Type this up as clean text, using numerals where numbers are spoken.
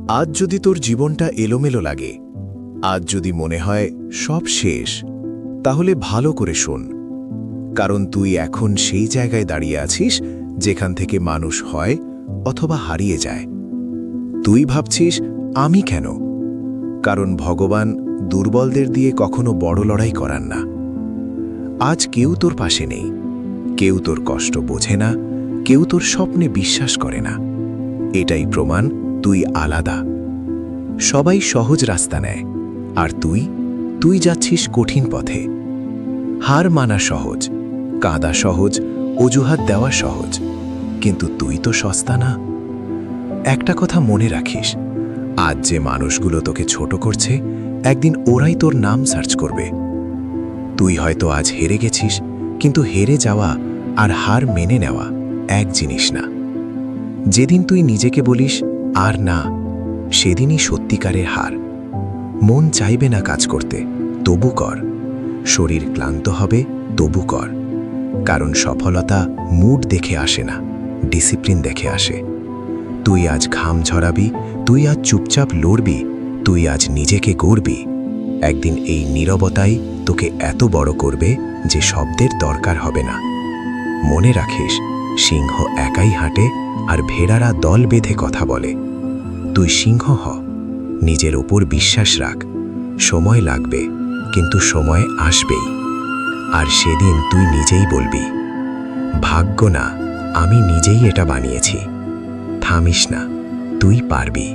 আজ যদি তোর জীবনটা এলোমেলো লাগে, আজ যদি মনে হয় সব শেষ, তাহলে ভালো করে শোন। কারণ তুই এখন সেই জায়গায় দাঁড়িয়ে আছিস যেখান থেকে মানুষ হয় অথবা হারিয়ে যায়। তুই ভাবছিস আমি কেন? কারণ ভগবান দুর্বলদের দিয়ে কখনো বড় লড়াই করান না। আজ কেউ তোর পাশে নেই, কেউ তোর কষ্ট বোঝে না, কেউ তোর স্বপ্নে বিশ্বাস করে না। এটাই প্রমাণ তুই আলাদা। সবাই সহজ রাস্তা নেয়, আর তুই যাচ্ছিস কঠিন পথে। হার মানা সহজ, কাঁদা সহজ, অজুহাত দেওয়া সহজ, কিন্তু তুই তো সস্তা না। একটা কথা মনে রাখিস, আজ যে মানুষগুলো তোকে ছোট করছে, একদিন ওরাই তোর নাম সার্চ করবে। তুই হয়তো আজ হেরে গেছিস, কিন্তু হেরে যাওয়া আর হার মেনে নেওয়া এক জিনিস না। যেদিন তুই নিজেকে বলিস আর না, সেদিনই সত্যিকারের হার। মন চাইবে না কাজ করতে, তবু কর। শরীর ক্লান্ত হবে, তবু কর। কারণ সফলতা মুড দেখে আসে না, ডিসিপ্লিন দেখে আসে। তুই আজ ঘাম ঝরাবি, তুই আজ চুপচাপ লড়বি, তুই আজ নিজেকে গড়বি। একদিন এই নীরবতাই তোকে এত বড় করবে যে শব্দের দরকার হবে না। মনে রাখিস, সিংহ একাই হাঁটে আর ভেড়ারা দল বেঁধে কথা বলে। তুই সিংহ হ, নিজের ওপর বিশ্বাস রাখ। সময় লাগবে, কিন্তু সময় আসবেই। আর সেদিন তুই নিজেই বলবি, ভাগ্য না, আমি নিজেই এটা বানিয়েছি। থামিস না, তুই পারবি।